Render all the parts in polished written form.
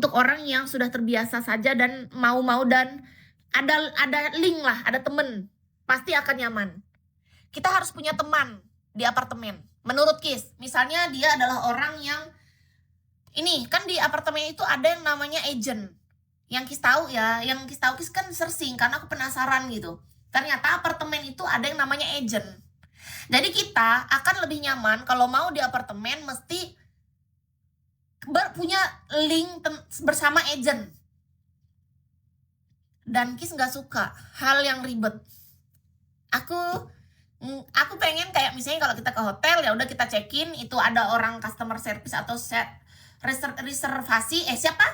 untuk orang yang sudah terbiasa saja dan mau-mau dan ada link lah, ada temen, pasti akan nyaman. Kita harus punya teman di apartemen. Menurut Kis, misalnya dia adalah orang yang ini kan di apartemen itu ada yang namanya agent. Yang Kis tahu ya, yang Kis tahu Kis kan searching karena aku penasaran gitu. Ternyata apartemen itu ada yang namanya agent. Jadi kita akan lebih nyaman kalau mau di apartemen mesti punya link bersama agent. Dan Kis nggak suka hal yang ribet. Aku pengen kayak misalnya kalau kita ke hotel ya udah kita check-in, itu ada orang customer service atau reservasi siapa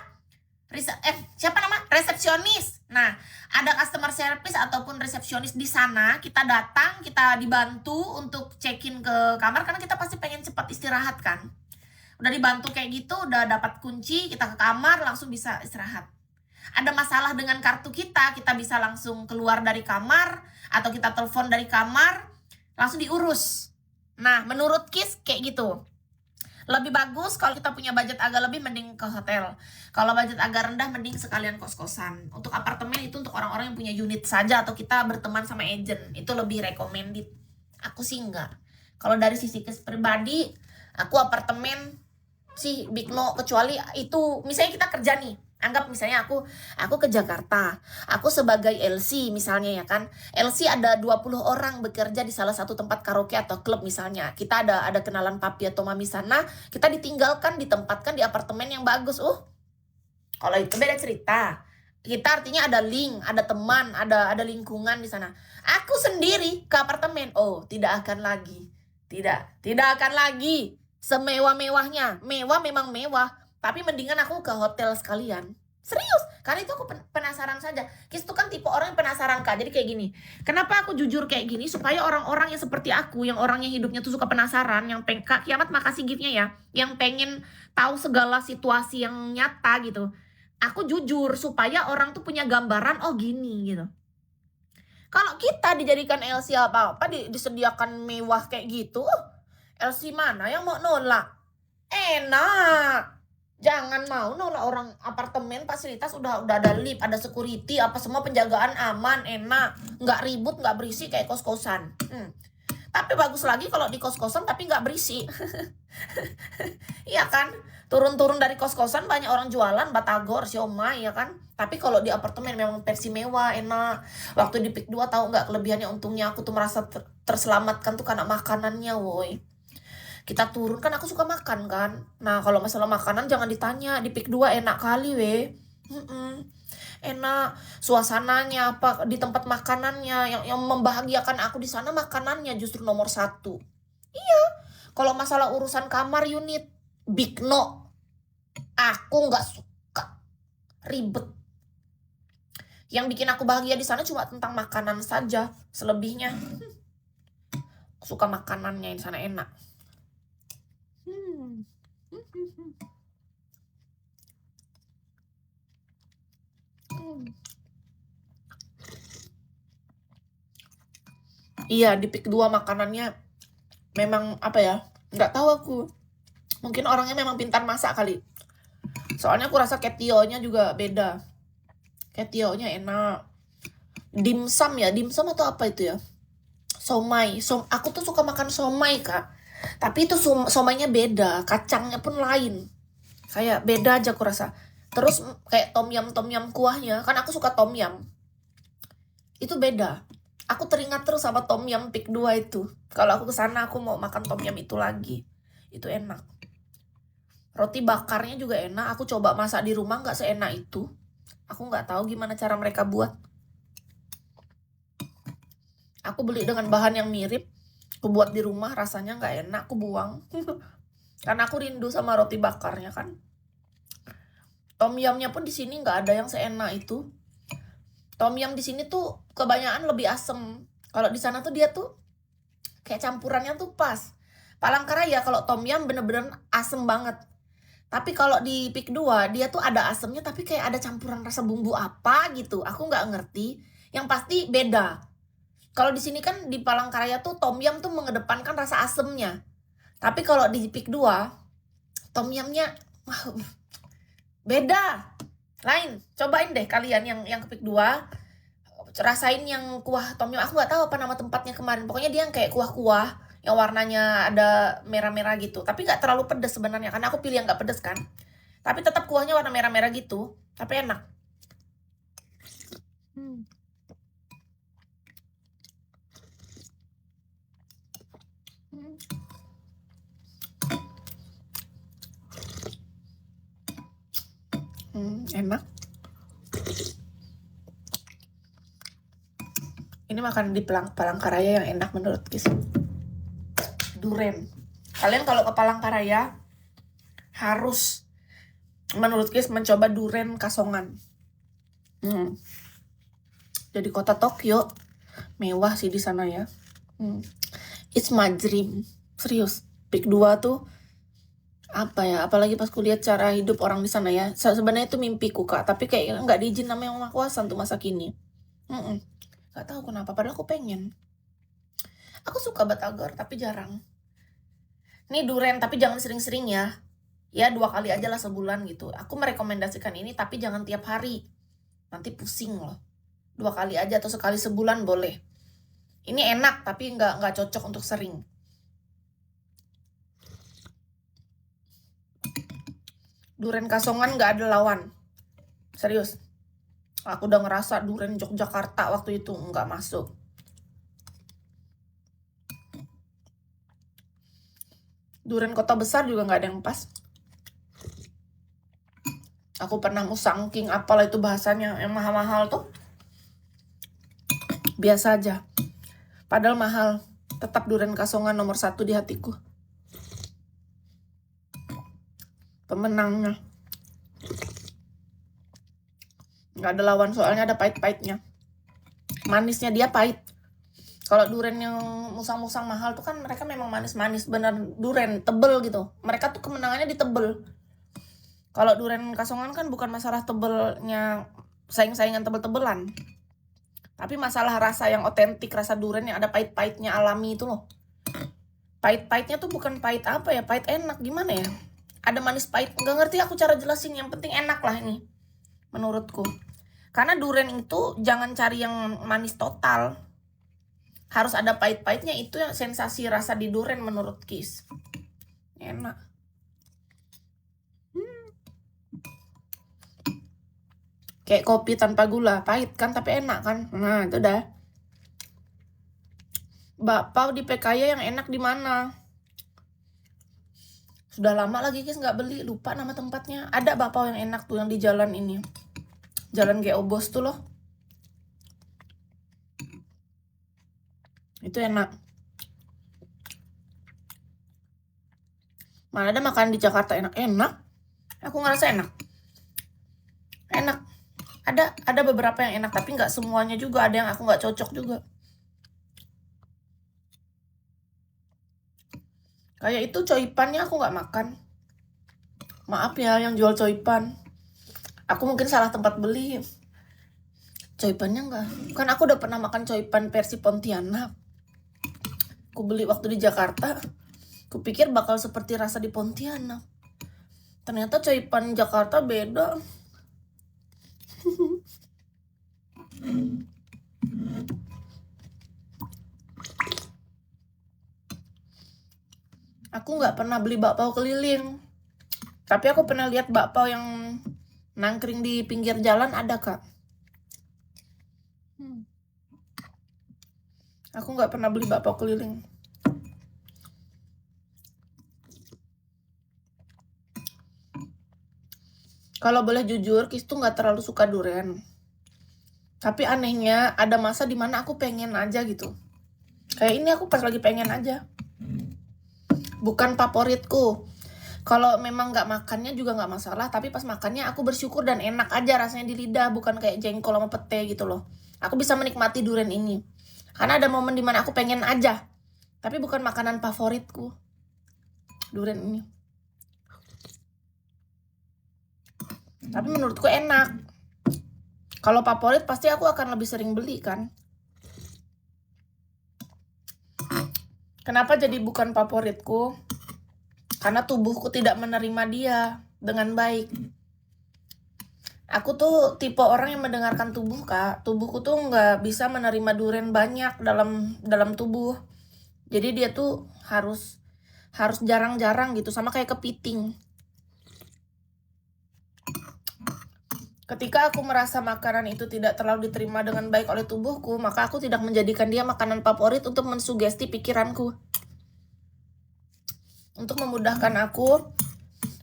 nama resepsionis. Nah, ada customer service ataupun resepsionis di sana, kita datang, kita dibantu untuk check-in ke kamar karena kita pasti pengen cepat istirahat kan. Udah dibantu kayak gitu, udah dapat kunci, kita ke kamar langsung bisa istirahat. Ada masalah dengan kartu kita bisa langsung keluar dari kamar atau kita telepon dari kamar langsung diurus. Nah, menurut Kis kayak gitu. Lebih bagus kalau kita punya budget agak lebih, mending ke hotel. Kalau budget agak rendah, mending sekalian kos-kosan. Untuk apartemen itu untuk orang-orang yang punya unit saja atau kita berteman sama agent, itu lebih recommended. Aku sih enggak. Kalau dari sisi Kis pribadi, aku apartemen sih big no, kecuali itu misalnya kita kerja nih. Anggap misalnya aku ke Jakarta, aku sebagai LC misalnya ya kan, LC ada 20 orang bekerja di salah satu tempat karaoke atau klub misalnya. Kita ada kenalan papi atau mami sana, kita ditinggalkan, ditempatkan di apartemen yang bagus. Kalau itu beda cerita. Kita artinya ada link, ada teman, ada lingkungan di sana. Aku sendiri ke apartemen, tidak akan lagi. Tidak akan lagi semewah-mewahnya. Mewah memang mewah, tapi mendingan aku ke hotel sekalian. Serius, karena itu aku penasaran saja. Kis tuh kan tipe orang yang penasaran Kak. Jadi kayak gini, kenapa aku jujur kayak gini? Supaya orang-orang yang seperti aku, yang orangnya hidupnya tuh suka penasaran, yang Kak Kiamat makasih giftnya ya, yang pengen tahu segala situasi yang nyata gitu. Aku jujur supaya orang tuh punya gambaran, oh gini gitu. Kalau kita dijadikan LC apa-apa, disediakan mewah kayak gitu, LC mana yang mau nolak? Enak. Jangan mau nolak orang apartemen, fasilitas udah ada lift, ada security, apa semua penjagaan aman, enak, nggak ribut, nggak berisik kayak kos-kosan. Tapi bagus lagi kalau di kos-kosan tapi nggak berisik. Iya kan? Turun-turun dari kos-kosan banyak orang jualan batagor, siomay ya kan? Tapi kalau di apartemen memang versi mewah, enak. Waktu di PIK 2 tahu nggak kelebihannya, untungnya aku tuh merasa terselamatkan tuh karena makanannya, woi. Kita turun kan aku suka makan kan. Nah, kalau masalah makanan jangan ditanya, di PIK 2 enak kali weh. Enak suasananya, apa di tempat makanannya, yang membahagiakan aku di sana makanannya justru nomor 1. Iya. Kalau masalah urusan kamar unit, big no. Aku nggak suka ribet. Yang bikin aku bahagia di sana cuma tentang makanan saja, selebihnya suka makanannya di sana enak. Iya, di PIK 2 makanannya memang apa ya, nggak tahu aku. Mungkin orangnya memang pintar masak kali. Soalnya aku rasa ketionya juga beda. Ketionya enak. Dimsum ya, dimsum atau apa itu ya? Somai. Aku tuh suka makan somai Kak. Tapi itu somainya beda, kacangnya pun lain. Kayak beda aja aku rasa. Terus kayak tom yum kuahnya, kan aku suka tom yum. Itu beda. Aku teringat terus sama tom yum PIK 2 itu. Kalau aku kesana aku mau makan tom yum itu lagi. Itu enak. Roti bakarnya juga enak. Aku coba masak di rumah nggak seenak itu. Aku nggak tahu gimana cara mereka buat. Aku beli dengan bahan yang mirip. Aku buat di rumah rasanya nggak enak. Aku buang. Karena aku rindu sama roti bakarnya kan. Tom yumnya pun di sini nggak ada yang seenak itu. Tom yum di sini tuh kebanyakan lebih asem. Kalau di sana tuh dia tuh kayak campurannya tuh pas. Palangkaraya kalau tom yum bener-bener asem banget. Tapi kalau di PIK 2 dia tuh ada asemnya tapi kayak ada campuran rasa bumbu apa gitu. Aku nggak ngerti. Yang pasti beda. Kalau di sini kan di Palangkaraya tuh tom yum tuh mengedepankan rasa asemnya. Tapi kalau di PIK 2 tom yumnya Beda, lain. Cobain deh kalian yang kepik 2. Rasain yang kuah tom yum. Aku nggak tahu apa nama tempatnya kemarin. Pokoknya dia yang kayak kuah-kuah yang warnanya ada merah-merah gitu. Tapi nggak terlalu pedes sebenarnya, karena aku pilih yang nggak pedes kan. Tapi tetap kuahnya warna merah-merah gitu. Tapi enak. Enak. Ini makanan di Palangkaraya yang enak menurut Kis. Duren. Kalian kalau ke Palangkaraya harus menurut Kis mencoba duren Kasongan. Jadi kota Tokyo mewah sih di sana ya. It's my dream. Serius. Pick 2 tuh apa ya, apalagi pas kulihat cara hidup orang di sana ya. Sebenarnya itu mimpiku Kak, tapi kayak nggak diizin sama yang maha kuasa untuk masa kini. Nggak tahu kenapa, padahal aku pengen. Aku suka batagor tapi jarang. Nih duren, tapi jangan sering-sering ya. Ya 2 kali aja lah sebulan gitu. Aku merekomendasikan ini tapi jangan tiap hari. Nanti pusing loh. 2 kali aja atau sekali sebulan boleh. Ini enak tapi nggak cocok untuk sering. Duren Kasongan nggak ada lawan. Serius. Aku udah ngerasa duren Yogyakarta waktu itu nggak masuk. Duren kota besar juga nggak ada yang pas. Aku pernah musangking apalah itu bahasanya yang mahal-mahal tuh. Biasa aja. Padahal mahal. Tetap duren Kasongan nomor 1 di hatiku. Pemenangnya. Nggak ada lawan, soalnya ada pahit-pahitnya. Manisnya dia pahit. Kalau duren yang musang-musang mahal tuh kan mereka memang manis-manis, bener duren tebel gitu. Mereka tuh kemenangannya di tebel. Kalau duren Kasongan kan bukan masalah tebelnya, saing-saingan tebel-tebelan, tapi masalah rasa yang otentik, rasa duren yang ada pahit-pahitnya alami itu loh. Pahit-pahitnya tuh bukan pahit apa ya, pahit enak gimana ya? Ada manis pahit, nggak ngerti aku cara jelasin. Yang penting enak lah ini, menurutku. Karena duren itu jangan cari yang manis total. Harus ada pahit-pahitnya, itu yang sensasi rasa di duren menurut Kis. Enak. Kayak kopi tanpa gula, pahit kan tapi enak kan. Nah, itu dah. Bakpao di PKY yang enak di mana? Sudah lama lagi Kis nggak beli, lupa nama tempatnya. Ada bakpao yang enak tuh yang di jalan ini. Jalan GO Bos tuh loh. Itu enak. Mana ada makan di Jakarta enak-enak. Aku ngerasa enak. Enak. Ada beberapa yang enak, tapi nggak semuanya juga. Ada yang aku nggak cocok juga. Kayak itu coipannya aku nggak makan. Maaf ya yang jual coipan. Aku mungkin salah tempat beli. Coipannya nggak. Kan aku udah pernah makan coipan versi Pontianak. Aku beli waktu di Jakarta. Kupikir bakal seperti rasa di Pontianak. Ternyata coipan Jakarta beda. Aku nggak pernah beli bakpao keliling. Tapi aku pernah lihat bakpao yang nangkring di pinggir jalan ada Kak. Aku nggak pernah beli bakpao keliling. Kalau boleh jujur, Kis tuh nggak terlalu suka duren. Tapi anehnya ada masa dimana aku pengen aja gitu. Kayak ini aku pas lagi pengen aja. Bukan favoritku. Kalau memang nggak makannya juga nggak masalah. Tapi pas makannya aku bersyukur dan enak aja rasanya di lidah. Bukan kayak jengkol sama pete gitu loh. Aku bisa menikmati duren ini. Karena ada momen dimana aku pengen aja. Tapi bukan makanan favoritku. Duren ini. Tapi menurutku enak. Kalau favorit pasti aku akan lebih sering beli kan. Kenapa jadi bukan favoritku? Karena tubuhku tidak menerima dia dengan baik. Aku tuh tipe orang yang mendengarkan tubuh, Kak. Tubuhku tuh nggak bisa menerima durian banyak dalam tubuh. Jadi dia tuh harus jarang-jarang gitu, sama kayak kepiting. Ketika aku merasa makanan itu tidak terlalu diterima dengan baik oleh tubuhku, maka aku tidak menjadikan dia makanan favorit untuk mensugesti pikiranku. Untuk memudahkan aku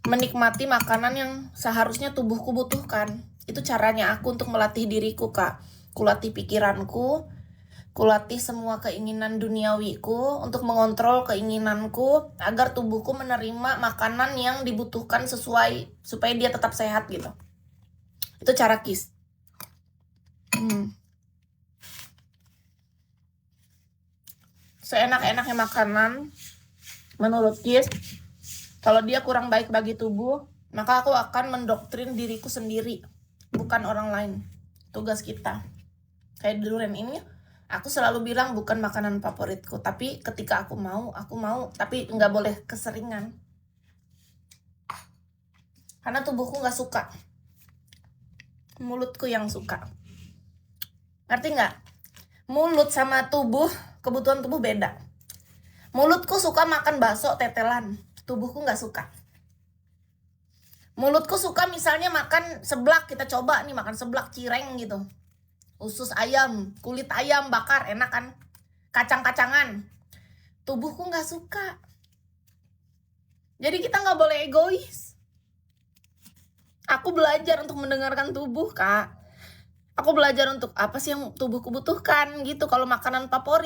menikmati makanan yang seharusnya tubuhku butuhkan. Itu caranya aku untuk melatih diriku, Kak. Kulatih pikiranku, kulatih semua keinginan duniawiku untuk mengontrol keinginanku agar tubuhku menerima makanan yang dibutuhkan sesuai supaya dia tetap sehat gitu. Itu cara Kis. Seenak-enaknya makanan menurut Kis, kalau dia kurang baik bagi tubuh, maka aku akan mendoktrin diriku sendiri, bukan orang lain. Tugas kita. Kayak durian ini, aku selalu bilang bukan makanan favoritku, tapi ketika aku mau, tapi nggak boleh keseringan. Karena tubuhku nggak suka. Mulutku yang suka. Ngerti nggak? Mulut sama tubuh, kebutuhan tubuh beda. Mulutku suka makan bakso tetelan, tubuhku nggak suka. Mulutku suka misalnya makan seblak, kita coba nih makan seblak cireng gitu. Usus ayam, kulit ayam bakar, enak kan? Kacang-kacangan. Tubuhku nggak suka. Jadi kita nggak boleh egois. Aku belajar untuk mendengarkan tubuh, Kak. Aku belajar untuk apa sih yang tubuhku butuhkan gitu. Kalau makanan favorit